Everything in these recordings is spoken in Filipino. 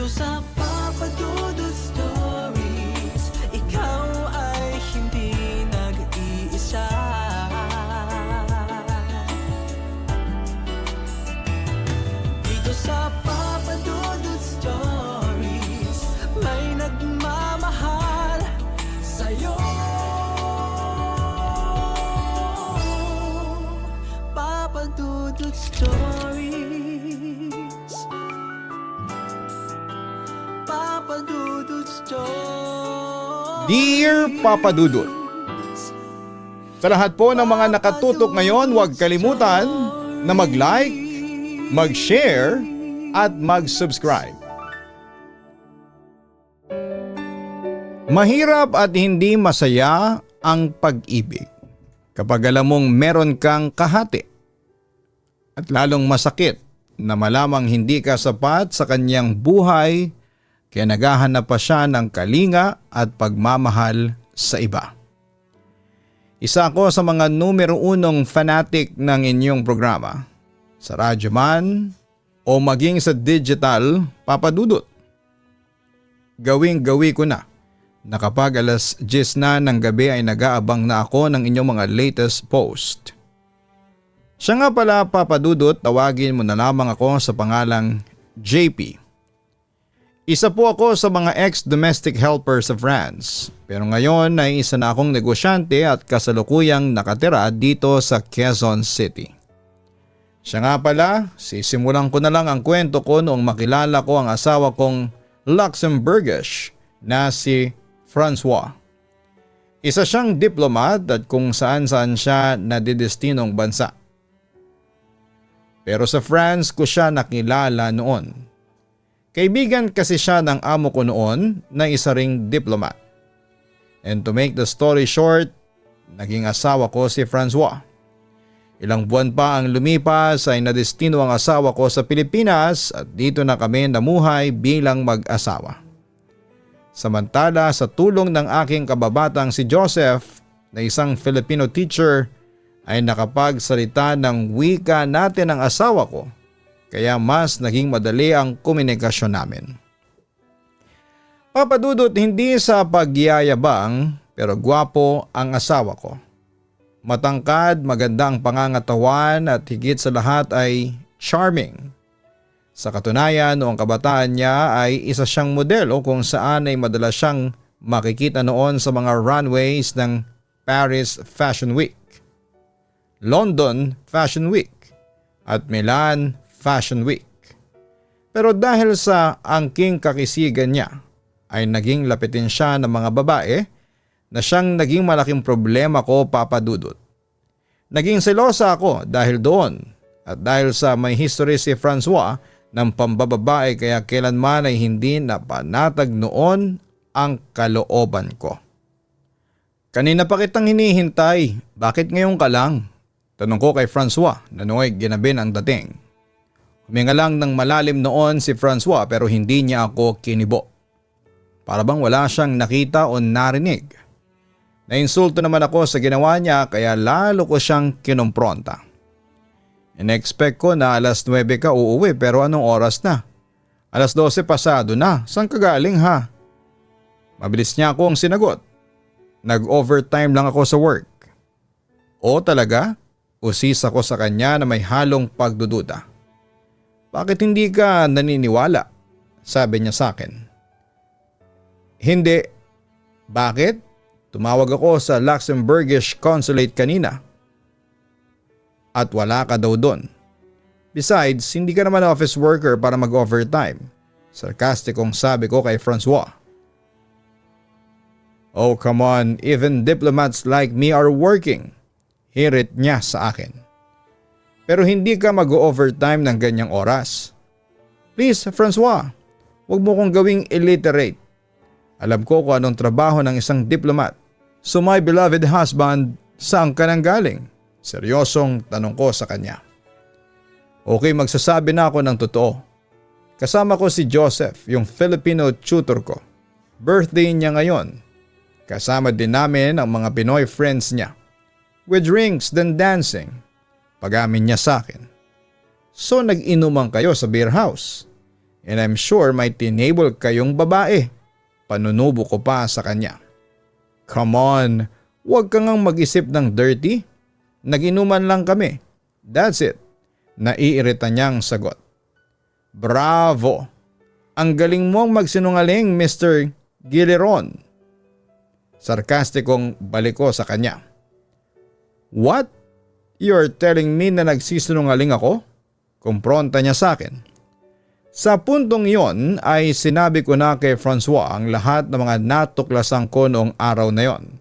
Dito sa Papa Dudut Stories, ikaw ay hindi nag-iisa. Dito sa Papa Dudut Stories, may nagmamahal sa'yo. Papa Dudut Stories, Papa Dudut Stories. Dear Papa Dudut, sa lahat po ng mga nakatutok ngayon, huwag kalimutan na mag-like, mag-share at mag-subscribe. Mahirap at hindi masaya ang pag-ibig kapag alam mong meron kang kahati. At lalong masakit na malamang hindi ka sapat sa kanyang buhay kaya naghahanap pa siya ng kalinga at pagmamahal sa iba. Isa ako sa mga numero unong fanatic ng inyong programa. Sa radyo man o maging sa digital, Papa Dudut. Gawing-gawi ko na kapag alas 10 na ng gabi ay nag-aabang na ako ng inyong mga latest post. Siya nga pala, Papa Dudut, tawagin mo na lamang ako sa pangalang JP. Isa po ako sa mga ex-domestic helper sa France, pero ngayon ay isa na akong negosyante at kasalukuyang nakatira dito sa Quezon City. Siya nga pala, sisimulan ko na lang ang kwento ko noong makilala ko ang asawa kong Luxembourgish na si Francois. Isa siyang diplomat at kung saan-saan siya nadidestinong bansa. Pero sa France ko siya nakilala noon. Kaibigan kasi siya ng amo ko noon na isa ring diplomat. And to make the story short, naging asawa ko si Francois. Ilang buwan pa ang lumipas ay nadestino ang asawa ko sa Pilipinas at dito na kami namuhay bilang mag-asawa. Samantala sa tulong ng aking kababatang si Joseph na isang Filipino teacher ay nakapagsalita ng wika natin ang asawa ko kaya mas naging madali ang komunikasyon namin. Papa Dudut, hindi sa pagyayabang pero gwapo ang asawa ko. Matangkad, maganda ang pangangatawan at higit sa lahat ay charming. Sa katunayan, noong kabataan niya ay isa siyang modelo kung saan ay madalas siyang makikita noon sa mga runways ng Paris Fashion Week, London Fashion Week at Milan Fashion Week. Pero dahil sa angking kakisigan niya ay naging lapitin siya ng mga babae na siyang naging malaking problema ko, Papa Dudut. Naging selosa ako dahil doon at dahil sa may history si Francois ng pambababae kaya kailanman ay hindi napanatag noon ang kalooban ko. Kanina pa kitang hinihintay, bakit ngayon ka lang? Tanong ko kay Francois na nooy ginabin ang dating. Huminga lang ng malalim noon si Francois pero hindi niya ako kinibo. Para bang wala siyang nakita o narinig. Nainsulto naman ako sa ginawa niya kaya lalo ko siyang kinumpronta. In-expect ko na alas 9 ka uuwi pero anong oras na? Alas 12 pasado na, saan ka galing ha? Mabilis niya akong sinagot. Nag-overtime lang ako sa work. O talaga? Usis ako sa kanya na may halong pagdududa. Bakit hindi ka naniniwala? Sabi niya sa akin. Hindi. Bakit? Tumawag ako sa Luxembourgish consulate kanina. At wala ka daw doon. Besides, hindi ka naman office worker para mag-overtime. Sarkastikong sabi ko kay Francois. Oh come on, even diplomats like me are working. Hirit niya sa akin. Pero hindi ka mag-overtime ng ganyang oras. Please, Francois, huwag mo kong gawing illiterate. Alam ko kung anong trabaho ng isang diplomat. So my beloved husband, saan ka nang galing? Seryosong tanong ko sa kanya. Okay, magsasabi na ako ng totoo. Kasama ko si Joseph, yung Filipino tutor ko. Birthday niya ngayon. Kasama din namin ang mga Pinoy friends niya. With drinks then dancing. Pag-amin niya sa akin. So nag-inuman kayo sa beer house. And I'm sure may tinable kayong babae. Panunubo ko pa sa kanya. Come on, huwag kang ngang mag-isip ng dirty. Nag-inuman lang kami. That's it. Naiirita niyang sagot. Bravo! Ang galing mong magsinungaling, Mr. Giliron. Sarkastikong balik ko sa kanya. What? You're telling me na nagsisinungaling ako? Kumpronta niya sa akin. Sa puntong iyon ay sinabi ko na kay Francois ang lahat ng mga natuklasan ko noong araw na yon.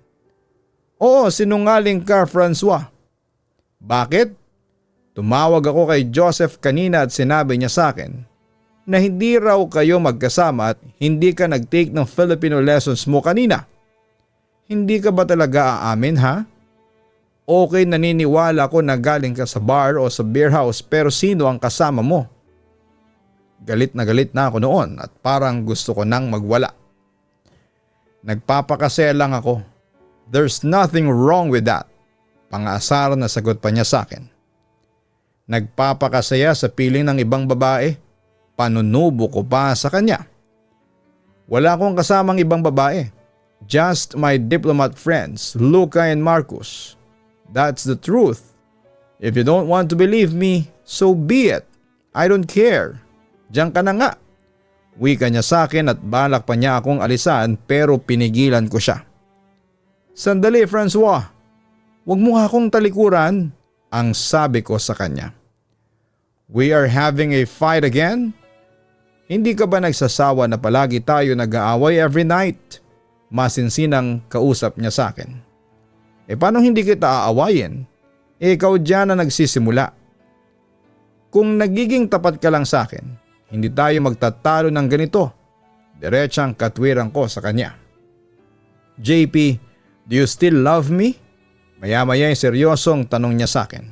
Oo, sinungaling ka, Francois. Bakit? Tumawag ako kay Joseph kanina at sinabi niya sa akin na hindi raw kayo magkasama at hindi ka nag-take ng Filipino lessons mo kanina. Hindi ka ba talaga aamin, ha? Okay, naniniwala ko na galing ka sa bar o sa beer house, pero sino ang kasama mo? Galit na ako noon at parang gusto ko nang magwala. Nagpapakasaya lang ako. There's nothing wrong with that. Pang-aasar na sagot pa niya sa akin. Nagpapakasaya sa piling ng ibang babae? Panunubo ko pa sa kanya. Wala akong kasamang ibang babae. Just my diplomat friends, Luca and Marcus. That's the truth. If you don't want to believe me, so be it. I don't care. Diyan ka na nga. Wika niya sa akin at balak pa niya akong alisan pero pinigilan ko siya. Sandali, Francois. Huwag mo akong talikuran, ang sabi ko sa kanya. We are having a fight again? Hindi ka ba nagsasawa na palagi tayo nag-aaway every night? Masinsinang kausap niya sa akin. Paano hindi kita aawayin? Ikaw dyan na nagsisimula. Kung nagiging tapat ka lang sa akin, hindi tayo magtatalo ng ganito. Diretsang katwiran ko sa kanya. JP, do you still love me? Maya-maya seryosong tanong niya sa akin.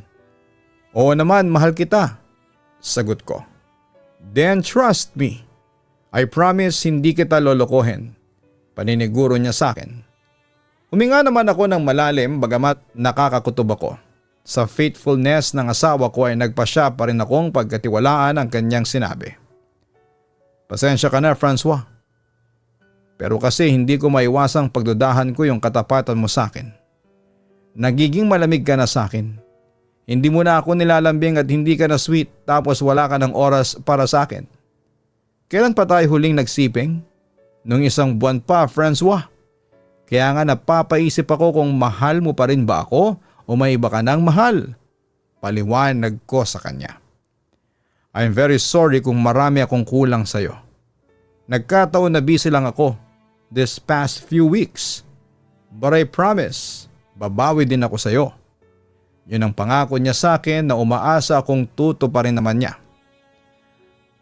Oo naman, mahal kita. Sagot ko. Then trust me. I promise hindi kita lolokohin. Paniniguro niya sa akin. Huminga naman ako ng malalim bagamat nakakakutob ako. Sa faithfulness ng asawa ko ay nagpasya pa rin akong pagkatiwalaan ang kanyang sinabi. Pasensya ka na, Francois. Pero kasi hindi ko maiwasang pagdudahan ko yung katapatan mo sa akin. Nagiging malamig ka na sa akin. Hindi mo na ako nilalambing at hindi ka na sweet tapos wala ka ng oras para sa akin. Kailan pa tayo huling nagsiping? Nung isang buwan pa, Francois. Kaya nga napapaisip ako kung mahal mo pa rin ba ako o may iba ka ng mahal. Paliwanag ko sa kanya. I'm very sorry kung marami akong kulang sa'yo. Nagkataon na busy lang ako this past few weeks. But I promise, babawi din ako sa'yo. Yun ang pangako niya sa akin na umaasa akong tuto pa rin naman niya.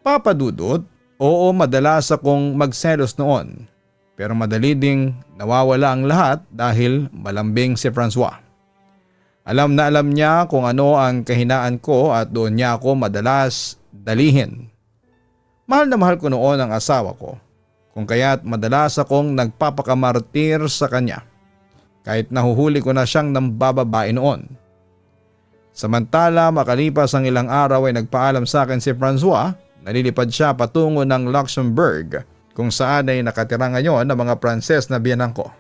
Papadudot, oo, madalas akong magselos noon. Pero madali ding nawawala ang lahat dahil malambing si Francois. Alam na alam niya kung ano ang kahinaan ko at doon niya ako madalas dalihin. Mahal na mahal ko noon ang asawa ko, kung kaya't madalas akong nagpapakamartir sa kanya. Kahit nahuhuli ko na siyang nambababae noon. Samantala makalipas ang ilang araw ay nagpaalam sa akin si Francois na lilipad siya patungo ng Luxembourg kung saan ay nakatira ngayon ng mga Pranses na biyenan ko.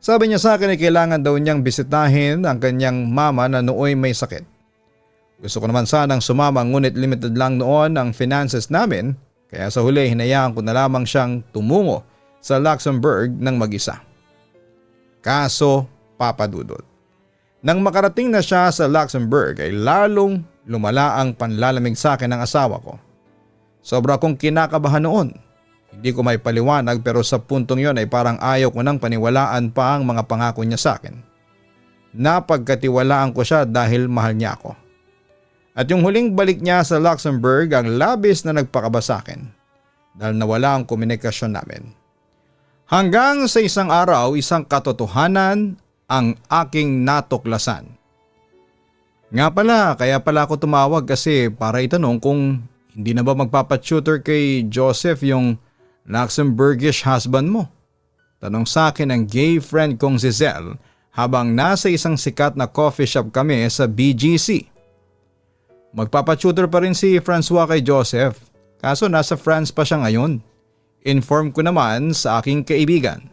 Sabi niya sa akin ay kailangan daw niyang bisitahin ang kanyang mama na nooy may sakit. Gusto ko naman sanang sumama ngunit limited lang noon ang finances namin kaya sa huli hinayaan ko na lamang siyang tumungo sa Luxembourg ng mag-isa. Kaso papadudot. Nang makarating na siya sa Luxembourg ay lalong lumala ang panlalamig sa akin ng asawa ko. Sobra kong kinakabahan noon. Hindi ko may paliwanag pero sa puntong yon ay parang ayaw ko nang paniwalaan pa ang mga pangako niya sa akin. Napagkatiwalaan ko siya dahil mahal niya ako. At yung huling balik niya sa Luxembourg ang labis na nagpakaba sa akin dahil nawala ang komunikasyon namin. Hanggang sa isang araw, isang katotohanan ang aking natuklasan. Nga pala, kaya pala ako tumawag kasi para itanong kung hindi na ba magpapatutor kay Joseph yung Luxembourgish husband mo. Tanong sa akin ng gay friend kong si Zell habang nasa isang sikat na coffee shop kami sa BGC. Magpapatutor pa rin si Francois kay Joseph Kaso nasa France pa siya ngayon. Inform ko naman sa aking kaibigan.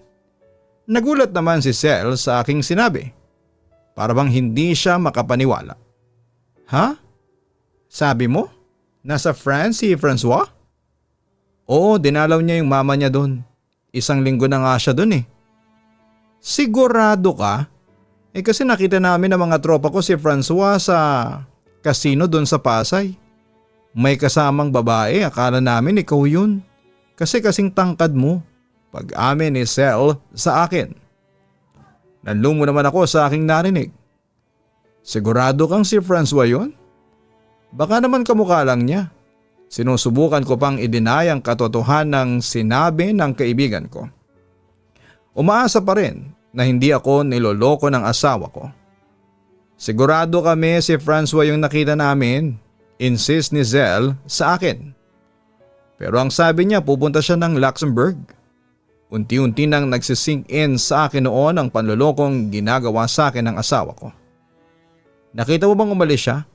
Nagulat naman si Sel sa aking sinabi. Para bang hindi siya makapaniwala. Ha? Sabi mo? Nasa France si Francois? Oo, dinalaw niya yung mama niya doon. 1 linggo na nga siya doon eh. Sigurado ka? Kasi nakita namin ng mga tropa ko si Francois sa casino doon sa Pasay. May kasamang babae, akala namin ikaw yun. Kasi kasing tangkad mo. Pag-amin ni Sel sa akin. Nanlumo naman ako sa aking narinig. Sigurado kang si Francois yun? Baka naman kamukha lang niya. Sinusubukan ko pang i-deny ang katotohanan ng sinabi ng kaibigan ko. Umaasa pa rin na hindi ako niloloko ng asawa ko. Sigurado kami si Francois yung nakita namin, insist ni Sel sa akin. Pero ang sabi niya pupunta siya ng Luxembourg. Unti-unti nang nagsisink in sa akin noon ang panlulokong ginagawa sa akin ng asawa ko. Nakita mo bang umalis siya?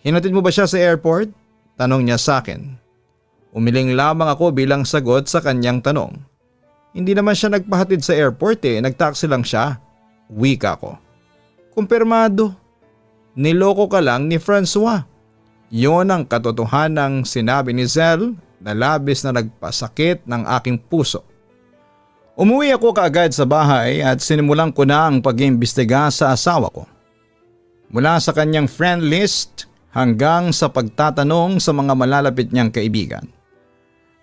Hinatid mo ba siya sa airport? Tanong niya sa akin. Umiling lamang ako bilang sagot sa kanyang tanong. Hindi naman siya nagpahatid sa airport nagtaksi lang siya. Wika ko. Kumpirmado. Niloko ka lang ni Francois. Yon ang katotohanang sinabi ni Sel na labis na nagpasakit ng aking puso. Umuwi ako kaagad sa bahay at sinimulan ko na ang pag-iimbestiga sa asawa ko. Mula sa kanyang friend list hanggang sa pagtatanong sa mga malalapit niyang kaibigan.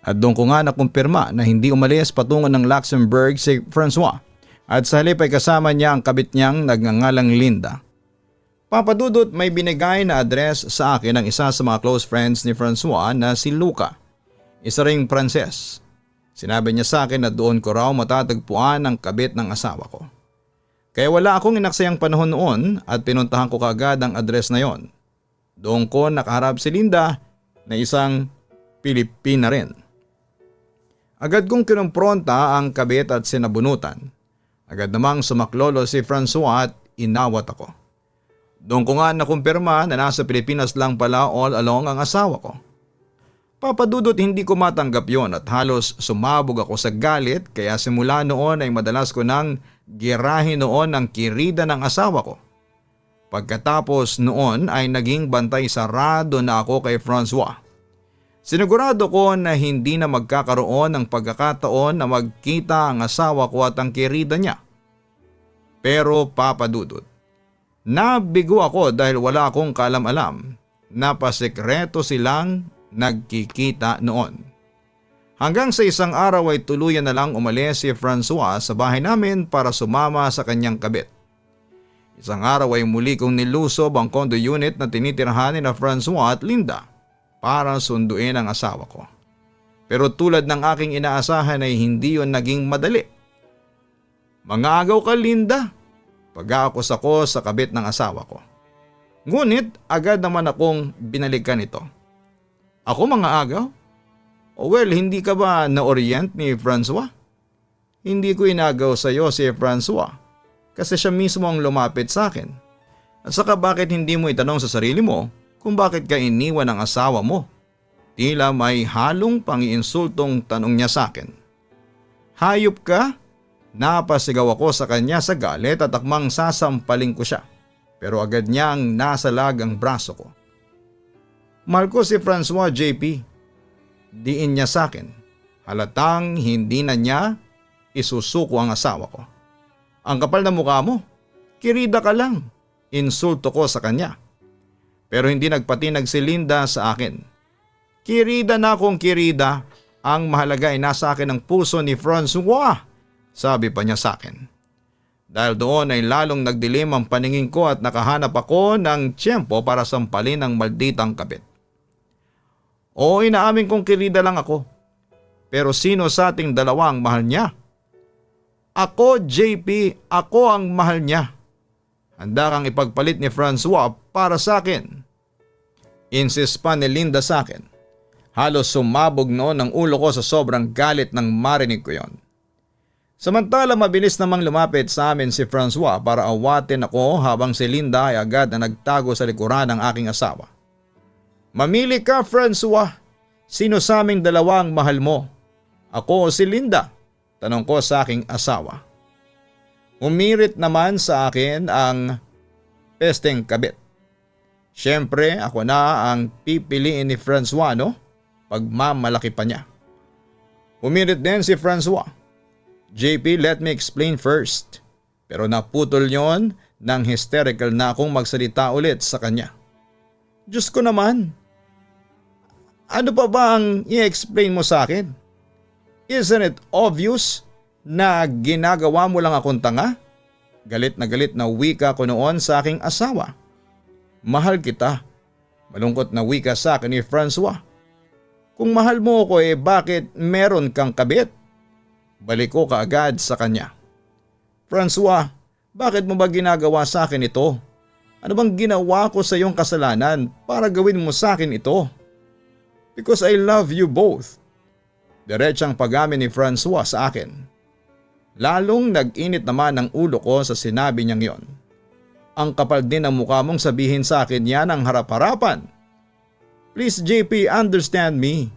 At doon ko nga nakumpirma na hindi umalis patungo ng Luxembourg si Francois at sa halip ay kasama niya ang kabit niyang nagngangalang Linda. Papadudot, may binigay na address sa akin ng isa sa mga close friends ni Francois na si Luca, isa ring Pranses. Sinabi niya sa akin na doon ko raw matatagpuan ang kabit ng asawa ko. Kaya wala akong inaksayang panahon noon at pinuntahan ko kaagad ang address na yon. Doon ko nakaharap si Linda na isang Pilipina rin. Agad kong kinumpronta ang kabit at sinabunutan. Agad namang sumaklolo si Francois at inawat ako. Doon ko nga nakumpirma na nasa Pilipinas lang pala all along ang asawa ko. Papadudot, hindi ko matanggap yon at halos sumabog ako sa galit kaya simula noon ay madalas ko nang girahin noon ang kirida ng asawa ko. Pagkatapos noon ay naging bantay sarado na ako kay Francois. Sinigurado ko na hindi na magkakaroon ng pagkakataon na magkita ang asawa ko at ang kirida niya. Pero papadudot, nabigo ako dahil wala akong kaalam-alam. Napasekreto silang nagkikita noon. Hanggang sa isang araw ay tuluyan na lang umalis si Francois sa bahay namin para sumama sa kanyang kabit. Isang araw ay muli kong nilusob ang condo unit na tinitirhan ni Francois at Linda para sunduin ang asawa ko. Pero tulad ng aking inaasahan ay hindi yon naging madali. Mangagaw ka, Linda, pag-aakos ako sa kabit ng asawa ko. Ngunit agad naman akong binalikan ito. Ako mga agaw? O well, hindi ka ba na-orient ni Francois? Hindi ko inagaw sa iyo si Francois kasi siya mismo ang lumapit sa akin. At saka bakit hindi mo itanong sa sarili mo kung bakit ka iniwan ng asawa mo? Tila may halong pangiinsultong tanong niya sa akin. Hayop ka? Napasigaw ako sa kanya sa galit at akmang sasampaling ko siya. Pero agad niyang nasalag ang braso ko. Mahal ko si Francois, JP. Diin niya sa akin. Halatang hindi na niya isusuko ang asawa ko. Ang kapal na mukha mo. Kirida ka lang. Insulto ko sa kanya. Pero hindi nagpatinag si Linda sa akin. Kirida na akong kirida. Ang mahalaga ay nasa akin ang puso ni Francois. Sabi pa niya sa akin. Dahil doon ay lalong nagdilim ang paningin ko at nakahanap ako ng tiyempo para sampalin ang malditang kabit. Oo, inaamin kong kirida lang ako. Pero sino sa ating dalawa ang mahal niya? Ako, JP, ako ang mahal niya. Handa kang ipagpalit ni Francois para sa akin. Insist pa ni Linda sa akin. Halos sumabog noon ang ulo ko sa sobrang galit nang marinig ko yon. Samantala mabilis namang lumapit sa amin si Francois para awatin ako habang si Linda ay agad na nagtago sa likuran ng aking asawa. Mamili ka, Francois. Sino sa aming dalawang mahal mo? Ako o si Linda? Tanong ko sa aking asawa. Umirit naman sa akin ang pesteng kabit. Siyempre ako na ang pipiliin ni Francois, no? Pagmamalaki pa niya. Umirit din si Francois. JP, let me explain first. Pero naputol yon nang hysterical na akong magsalita ulit sa kanya. Diyos ko naman. Ano pa ba ang i-explain mo sa akin? Isn't it obvious na ginagawa mo lang akong tanga? Galit na wika ko noon sa aking asawa. Mahal kita. Malungkot na wika sa akin ni Francois. Kung mahal mo ako bakit meron kang kabit? Balik ko kaagad sa kanya. Francois, bakit mo ba ginagawa sa akin ito? Ano bang ginawa ko sa iyong kasalanan para gawin mo sa akin ito? Because I love you both. Diretsang pag-amin ni Francois sa akin. Lalong nag-init naman ang ulo ko sa sinabi niyang yon. Ang kapal din ang mukha mong sabihin sa akin yan ang harap-harapan. Please JP, understand me.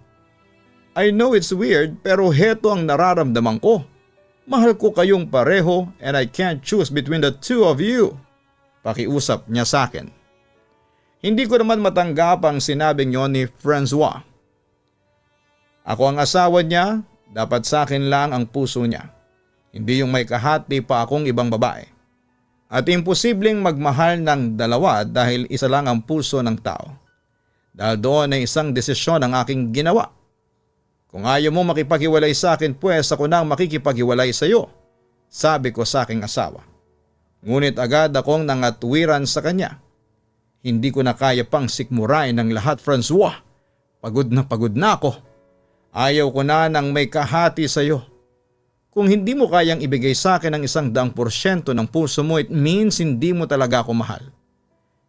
I know it's weird pero heto ang nararamdaman ko. Mahal ko kayong pareho and I can't choose between the two of you. Pakiusap niya sa akin. Hindi ko naman matanggap ang sinabing yon ni Francois. Ako ang asawa niya, dapat sa akin lang ang puso niya. Hindi yung may kahati pa akong ibang babae. At imposibleng magmahal ng dalawa dahil isa lang ang puso ng tao. Dahil doon ay isang desisyon ang aking ginawa. Kung ayaw mo makipaghiwalay sa akin, pues ako nang makikipaghiwalay sa iyo, sabi ko sa aking asawa. Ngunit agad akong nangatwiran sa kanya. Hindi ko na kaya pang sikmurain ng lahat, Francois. Pagod na ako. Ayaw ko na ng may kahati sa iyo. Kung hindi mo kayang ibigay sa akin ang 100% ng puso mo, it means hindi mo talaga ako mahal.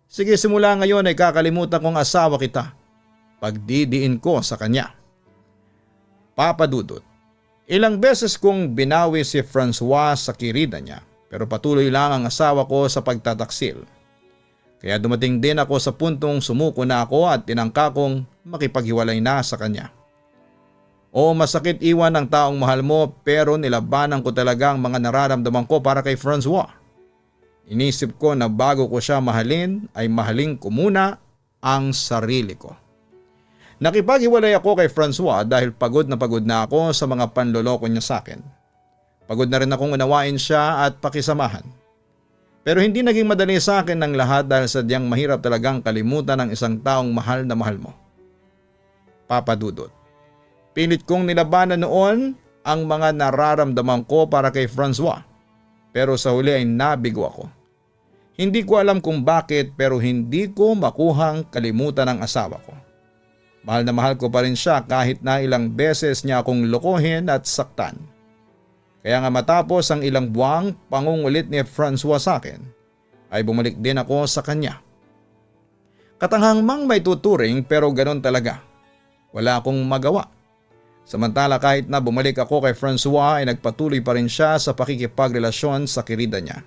Sige, simula ngayon ay kakalimutan kong asawa kita. Pagdidiin ko sa kanya. Papa Dudut, ilang beses kong binawi si Francois sa kirida niya pero patuloy lang ang asawa ko sa pagtataksil. Kaya dumating din ako sa puntong sumuko na ako at tinangka kong makipaghiwalay na sa kanya. O masakit iwan ng taong mahal mo pero nilabanan ko talaga ang mga nararamdaman ko para kay Francois. Inisip ko na bago ko siya mahalin ay mahalin ko muna ang sarili ko. Nakipaghiwalay ako kay Francois dahil pagod na ako sa mga panloloko niya sa akin. Pagod na rin akong unawain siya at pakisamahan. Pero hindi naging madali sa akin ng lahat dahil sadyang mahirap talagang kalimutan ng isang taong mahal na mahal mo. Papa Dudut, pilit kong nilabanan noon ang mga nararamdaman ko para kay Francois. Pero sa huli ay nabigo ako. Hindi ko alam kung bakit pero hindi ko makuhang kalimutan ang asawa ko. Mahal na mahal ko pa rin siya kahit na ilang beses niya akong lokohin at saktan. Kaya nga matapos ang ilang buwang pangungulit ni Francois sa akin, ay bumalik din ako sa kanya. Katanghang mang may tuturing pero ganon talaga. Wala akong magawa. Samantala kahit na bumalik ako kay Francois ay nagpatuloy pa rin siya sa pakikipagrelasyon sa kirida niya.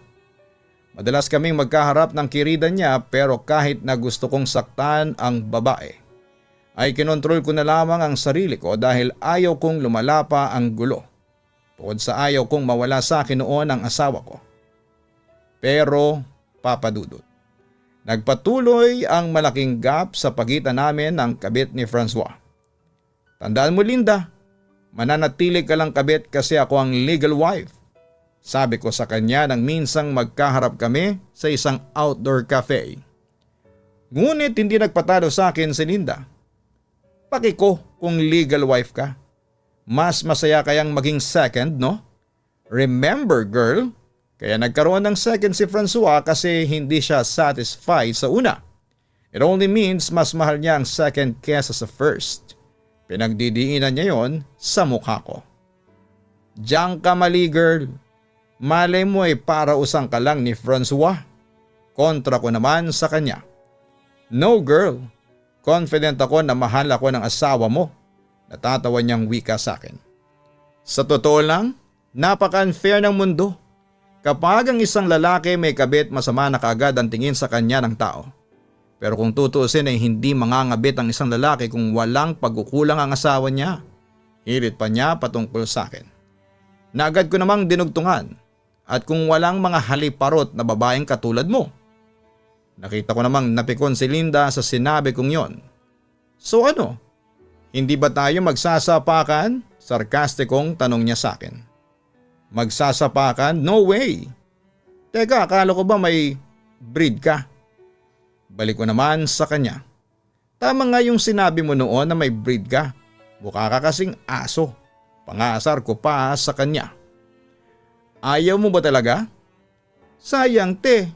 Madalas kaming magkaharap ng kirida niya pero kahit na gusto kong saktan ang babae, ay kinontrol ko na lamang ang sarili ko dahil ayaw kong lumala pa ang gulo. Bukod sa ayaw kong mawala sa akin noon ang asawa ko. Pero Papa Dudut, nagpatuloy ang malaking gap sa pagitan namin ng kabit ni Francois. Tandaan mo Linda, mananatili ka lang kabit kasi ako ang legal wife. Sabi ko sa kanya nang minsang magkaharap kami sa isang outdoor cafe. Ngunit hindi nagpatalo sa akin si Linda. Pakiko kung legal wife ka. Mas masaya kayang maging second, no? Remember girl, kaya nagkaroon ng second si Francois kasi hindi siya satisfied sa una. It only means mas mahal niya ang second kesa sa first. Pinagdidiinan niya yon sa mukha ko. Diyan ka mali girl. Malay mo ay para usang ka lang ni Francois. Kontra ko naman sa kanya. No girl. Confident ako na mahal ako ng asawa mo. Natatawa niyang wika sa akin. Sa totoo lang, napaka-unfair ng mundo. Kapag ang isang lalaki may kabit, masama na kaagad ang tingin sa kanya ng tao. Pero kung tutuusin ay hindi mangangabit ang isang lalaki kung walang pagkukulang ang asawa niya. Hirit pa niya patungkol sa akin. Na agad ko namang dinugtungan at kung walang mga haliparot na babaeng katulad mo. Nakita ko namang napikon si Linda sa sinabi kong yon. So ano? Hindi ba tayo magsasapakan? Sarkastikong tanong niya sa akin. Magsasapakan? No way! Teka, akala ko ba may breed ka? Balik ko naman sa kanya. Tama nga yung sinabi mo noon na may breed ka. Mukha ka kasing aso. Pangasar ko pa sa kanya. Ayaw mo ba talaga? Sayang te.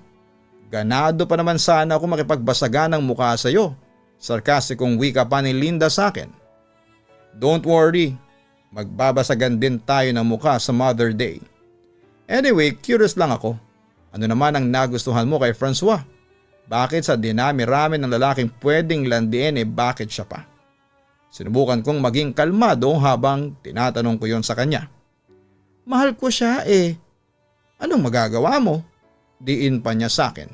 Ganado pa naman sana ako makipagbasagan ng mukha sa'yo. Sarkastikong wika pa ni Linda sa akin. Don't worry. Magbabasagan din tayo ng mukha sa Mother Day. Anyway, curious lang ako. Ano naman ang nagustuhan mo kay Francois? Bakit sa dinami-rami ng lalaking pwedeng landiin bakit siya pa? Sinubukan kong maging kalmado habang tinatanong ko yon sa kanya. Mahal ko siya Anong magagawa mo? Diin pa niya sa akin.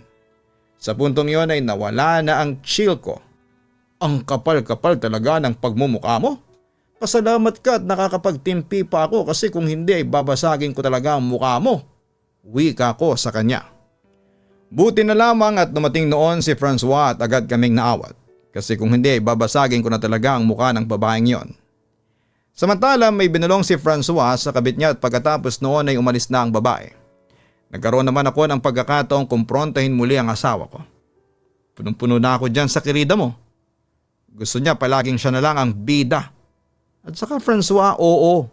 Sa puntong yon ay nawala na ang chill ko. Ang kapal-kapal talaga ng pagmumukha mo. Pasalamat ka at nakakapagtimpi pa ako kasi kung hindi ay babasagin ko talaga ang mukha mo. Wika ko sa kanya. Buti na lamang at dumating noon si Francois at agad kaming naawat. Kasi kung hindi ay babasagin ko na talaga ang mukha ng babaeng yon. Samantala may binulong si Francois sa kabit niya at pagkatapos noon ay umalis na ang babae. Nagkaroon naman ako ng pagkakataong kumprontahin muli ang asawa ko. Punong-puno na ako dyan sa kirida mo. Gusto niya palaging siya na lang ang bida. At saka Francois, oo.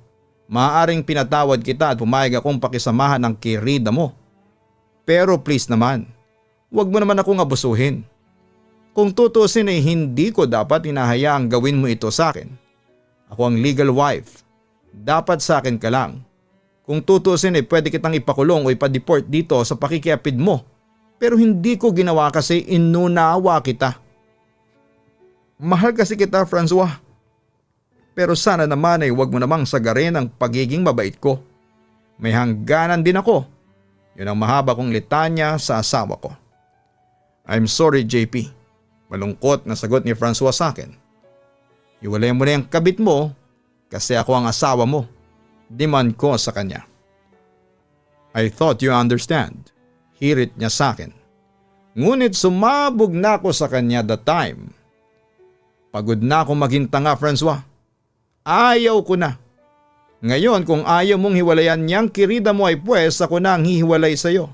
Maaaring pinatawad kita at pumayag akong pakisamahan ng kirida mo. Pero please naman, huwag mo naman akong abusuhin. Kung tutusin ay hindi ko dapat hinahayaang gawin mo ito sa akin. Ako ang legal wife. Dapat sa akin ka lang. Kung tutusin ay pwede kitang ipakulong o ipadeport dito sa pakikiapid mo. Pero hindi ko ginawa kasi inunawa kita. Mahal kasi kita, Francois. Pero sana naman ay huwag mo namang sagarin ang pagiging mabait ko. May hangganan din ako. Yun ang mahaba kong litanya sa asawa ko. I'm sorry JP. Malungkot na sagot ni Francois sa akin. Iwalay mo na yung kabit mo kasi ako ang asawa mo. Demand ko sa kanya. I thought you understand. Hirit niya sa akin. Ngunit sumabog na ako sa kanya that time. Pagod na ako maging tanga, Francois. Ayaw ko na. Ngayon kung ayaw mong hiwalayan niyang kirida mo ay pwes ako na ang hihiwalay sa iyo.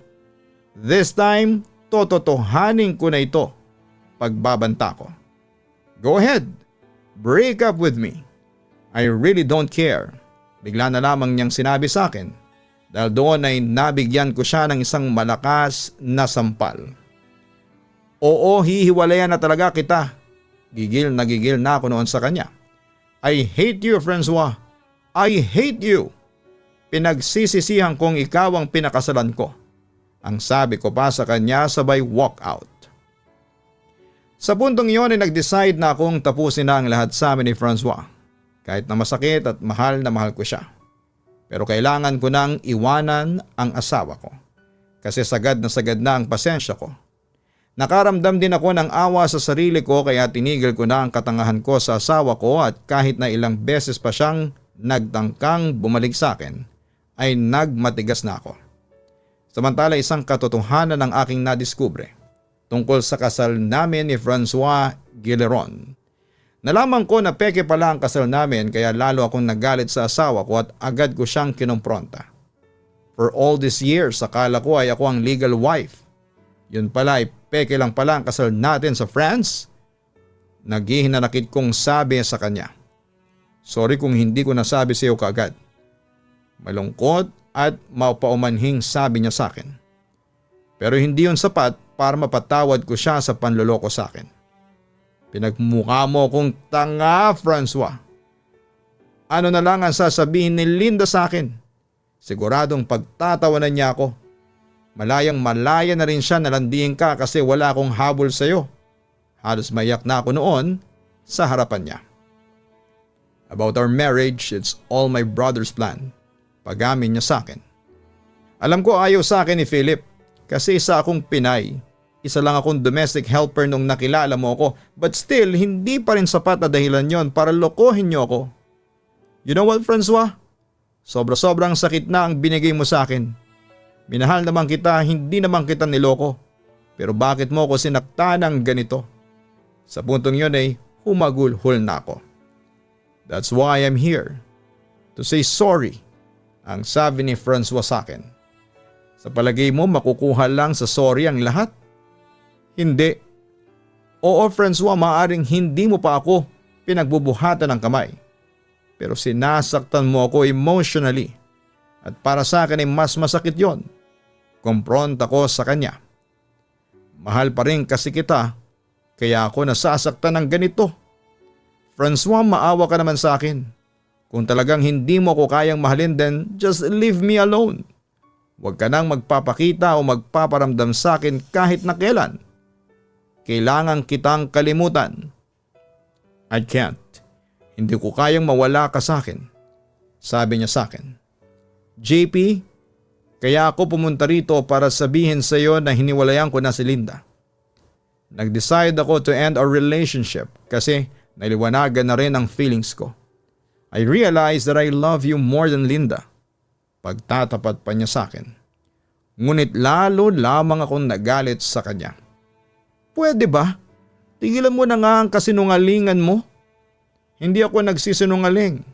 This time, tototohanin ko na ito. Pagbabanta ko. Go ahead. Break up with me. I really don't care. Bigla na lamang niyang sinabi sa akin dahil doon ay nabigyan ko siya ng isang malakas na sampal. Oo, hihiwalayan na talaga kita. Gigil na ako noon sa kanya. I hate you, Francois. I hate you. Pinagsisisihan kong ikaw ang pinakasalan ko. Ang sabi ko pa sa kanya sabay walk out. Sa puntong iyon ay nag-decide na akong tapusin na ang lahat sa amin ni Francois. Kahit na masakit at mahal na mahal ko siya. Pero kailangan ko nang iwanan ang asawa ko. Kasi sagad na ang pasensya ko. Nakaramdam din ako ng awa sa sarili ko kaya tinigil ko na ang katangahan ko sa asawa ko at kahit na ilang beses pa siyang nagtangkang bumalik sa akin, ay nagmatigas na ako. Samantala isang katotohanan ang aking nadiskubre tungkol sa kasal namin ni Francois Guilleron. Nalaman ko na peke pala ang kasal namin kaya lalo akong nagalit sa asawa ko at agad ko siyang kinumpronta. For all these years, akala ko ay ako ang legal wife. Yun pala ay peke lang pala ang kasal natin sa France. Naghihinanakit kong sabi sa kanya. Sorry kung hindi ko nasabi sa iyo kaagad. Malungkot at mapaumanhing sabi niya sa akin. Pero hindi yun sapat para mapatawad ko siya sa panloloko sa akin. Pinagmukha mo kong tanga, Francois. Ano na lang ang sasabihin ni Linda sa akin? Siguradong pagtatawanan niya ako. Malayang malaya na rin siya na landiin ka kasi wala akong habol sa iyo. Halos mayak na ako noon sa harapan niya. About our marriage, it's all my brother's plan. Pag-amin niya sa akin. Alam ko ayaw sa akin ni Philip kasi isa akong Pinay. Isa lang akong domestic helper nung nakilala mo ako, but still hindi pa rin sapat na dahilan yon para lokohin niyo ako. You know what, Francois? Sobra-sobrang sakit na ang binigay mo sa akin. Minahal naman kita, hindi naman kita niloko. Pero bakit mo ako sinaktan ng ganito? Sa puntong yun ay humagulhol na ako. That's why I'm here. To say sorry, ang sabi ni Francois sa akin. Sa palagay mo makukuha lang sa sorry ang lahat? Hindi. Oo, Francois, maaaring hindi mo pa ako pinagbubuhatan ng kamay. Pero sinasaktan mo ako emotionally. At para sa akin ay mas masakit yon. Kompronta ko sa kanya. Mahal pa rin kasi kita, kaya ako nasasaktan ng ganito. Francois, maawa ka naman sa akin. Kung talagang hindi mo ako kayang mahalin, then just leave me alone. Huwag ka nang magpapakita o magpaparamdam sa akin kahit na kailan. Kailangan kitang kalimutan. I can't. Hindi ko kayang mawala ka sa akin. Sabi niya sa akin. JP, kaya ako pumunta rito para sabihin sa iyo na hiniwalayan ko na si Linda. Nag-decide ako to end our relationship kasi naliwanagan na rin ang feelings ko. I realized that I love you more than Linda. Pagtatapat pa niya sa akin. Ngunit lalo lamang akong nagalit sa kanya. Pwede ba? Tigilan mo na nga ang kasinungalingan mo. Hindi ako nagsisinungaling.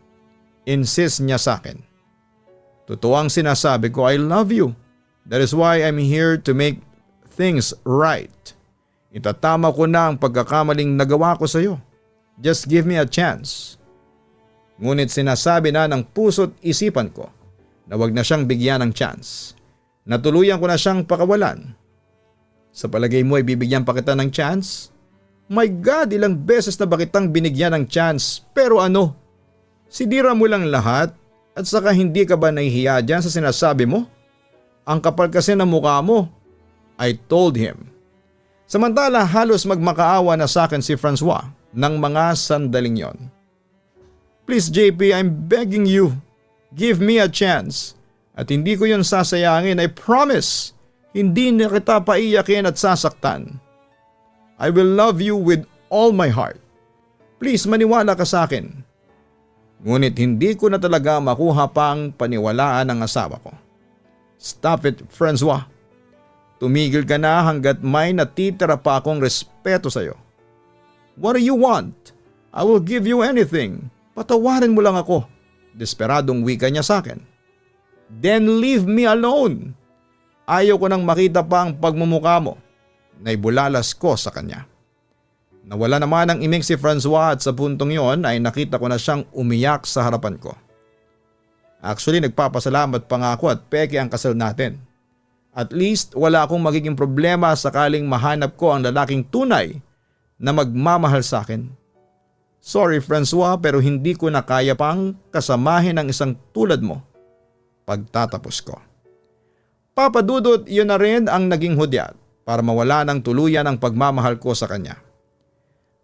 Insist niya sa akin. Totoo ang sinasabi ko, I love you. That is why I'm here to make things right. Itatama ko na ang pagkakamaling nagawa ko sa iyo. Just give me a chance. Ngunit sinasabi na ng puso't isipan ko na wag na siyang bigyan ng chance. Natuluyan ko na siyang pakawalan. Sa palagay mo ay bibigyan pa kita ng chance? My God, ilang beses na ba kitang binigyan ng chance? Pero ano? Sidira mo lang lahat at saka hindi ka ba nahihiya dyan sa sinasabi mo? Ang kapal kasi ng mukha mo. I told him. Samantala halos magmakaawa na sa akin si Francois ng mga sandaling yon. Please JP, I'm begging you. Give me a chance. At hindi ko yun sasayangin, I promise. Hindi na kita paiyakin at sasaktan. I will love you with all my heart. Please maniwala ka sa akin. Ngunit hindi ko na talaga makuha pang paniwalaan ng asawa ko. Stop it, Francois. Tumigil ka na hanggat may natitira pa akong respeto sa iyo. What do you want? I will give you anything. Patawarin mo lang ako. Desperadong wika niya sa akin. Then leave me alone. Ayaw ko nang makita pa ang pagmumukha mo. Naibulalas ko sa kanya. Nawala naman ang imik si Francois at sa puntong yon ay nakita ko na siyang umiyak sa harapan ko. Actually nagpapasalamat pa nga ako at peke ang kasal natin. At least wala akong magiging problema sakaling mahanap ko ang lalaking tunay na magmamahal sa akin. Sorry Francois, pero hindi ko na kaya pang kasamahin ang isang tulad mo. Pagtatapos ko. Papadudot, yun na rin ang naging hudyat para mawala ng tuluyan ang pagmamahal ko sa kanya.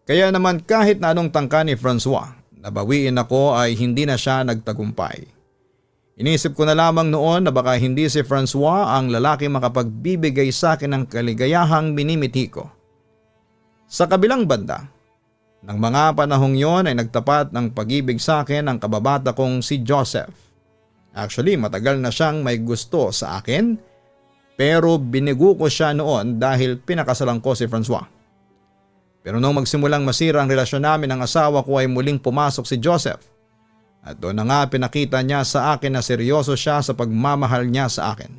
Kaya naman kahit na anong tangka ni Francois, nabawiin ako ay hindi na siya nagtagumpay. Inisip ko na lamang noon na baka hindi si Francois ang lalaki makapagbibigay sa akin ng kaligayahang minimiti ko. Sa kabilang banda, ng mga panahong yon ay nagtapat ng pag-ibig sa akin ang kababata kong si Joseph. Actually, matagal na siyang may gusto sa akin pero binigo ko siya noon dahil pinakasalan ko si Francois. Pero nung magsimulang masira ang relasyon namin ng asawa ko ay muling pumasok si Joseph. At doon na nga pinakita niya sa akin na seryoso siya sa pagmamahal niya sa akin.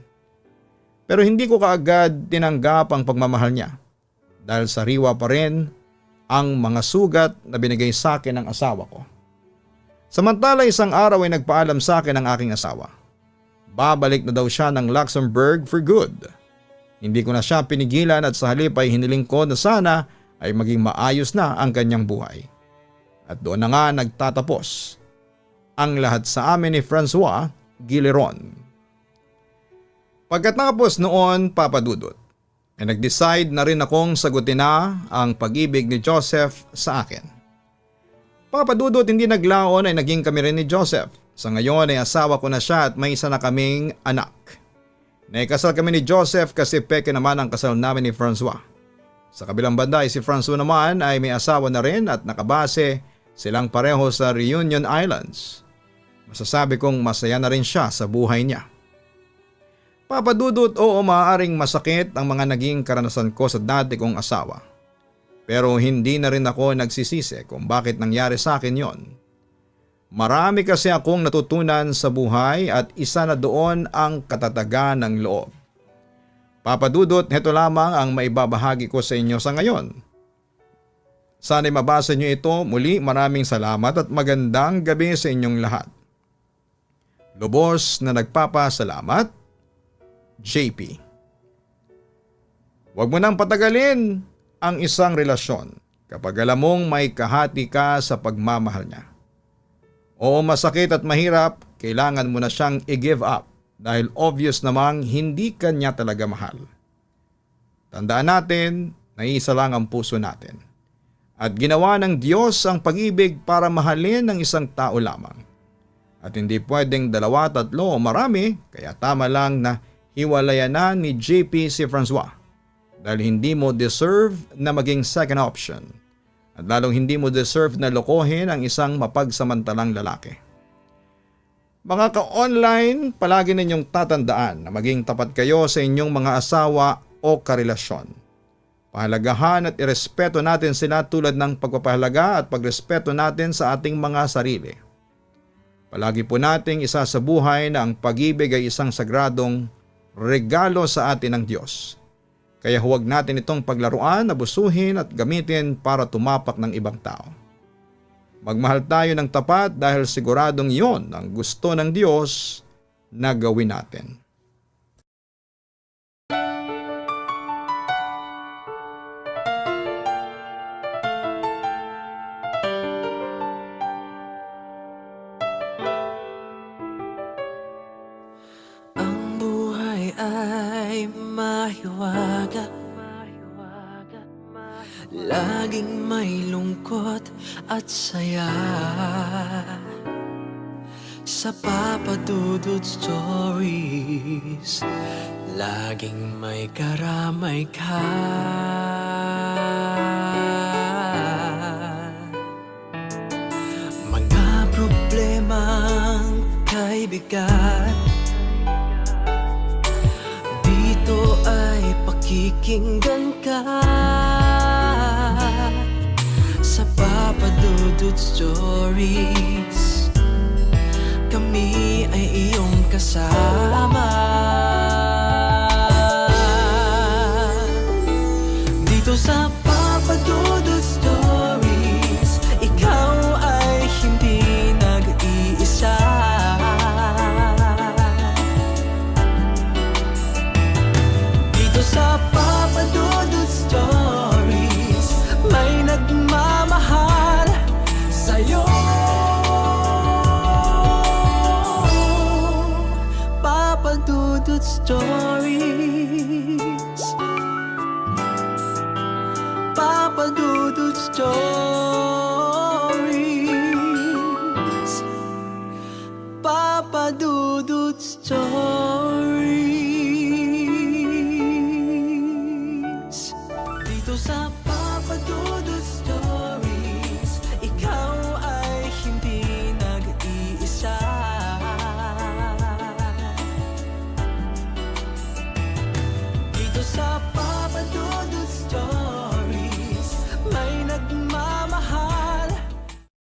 Pero hindi ko kaagad tinanggap ang pagmamahal niya dahil sariwa pa rin ang mga sugat na binigay sa akin ng asawa ko. Samantala isang araw ay nagpaalam sa akin ang aking asawa. Babalik na daw siya ng Luxembourg for good. Hindi ko na siya pinigilan at sa halip ay hiniling ko na sana ay maging maayos na ang kanyang buhay. At doon na nga nagtatapos ang lahat sa amin ni Francois Guilleron. Pagkatapos noon, papadudot, ay nag-decide na rin akong sagutin na ang pag-ibig ni Joseph sa akin. Papadudot, hindi naglaon ay naging kami rin ni Joseph. Sa ngayon ay asawa ko na siya at may isa na kaming anak. Naikasal kami ni Joseph kasi peke naman ang kasal namin ni Francois. Sa kabilang banda ay si Francois naman ay may asawa na rin at nakabase silang pareho sa Reunion Islands. Masasabi kong masaya na rin siya sa buhay niya. Papa Dudut, oo, maaaring masakit ang mga naging karanasan ko sa dati kong asawa. Pero hindi na rin ako nagsisisi kung bakit nangyari sa akin yon. Marami kasi akong natutunan sa buhay at isa na doon ang katatagan ng loob. Papa Dudut, heto lamang ang maibabahagi ko sa inyo sa ngayon. Sana'y mabasa niyo ito. Muli, maraming salamat at magandang gabi sa inyong lahat. Lubos na nagpapasalamat, JP. Huwag mo nang patagalin ang isang relasyon kapag alam mong may kahati ka sa pagmamahal niya. Oo, masakit at mahirap, kailangan mo na siyang i-give up dahil obvious namang hindi ka niya talaga mahal. Tandaan natin na isa lang ang puso natin. At ginawa ng Diyos ang pag-ibig para mahalin ng isang tao lamang. At hindi pwedeng 2, 3 o marami, kaya tama lang na hiwalayan na ni JP si Francois. Dahil hindi mo deserve na maging second option. At lalong hindi mo deserve na lokohin ang isang mapagsamantalang lalaki. Mga ka-online, palagi ninyong tatandaan na maging tapat kayo sa inyong mga asawa o karelasyon. Pahalagahan at irespeto natin sila tulad ng pagpapahalaga at pagrespeto natin sa ating mga sarili. Palagi po nating isasabuhay na ang pag-ibig ay isang sagradong regalo sa atin ng Diyos. Kaya huwag natin itong paglaruan, abusuhin at gamitin para tumapak ng ibang tao. Magmahal tayo ng tapat dahil siguradong iyon ang gusto ng Diyos na gawin natin. Ang buhay ay mahiwaga, laging may lungkot at saya. Sa Papa Dudut Stories, laging may karamay ka. Mga problemang kaibigan, dito ay pakikinggan ka. Sa Papa Dudut Stories, kami ay iyong kasama.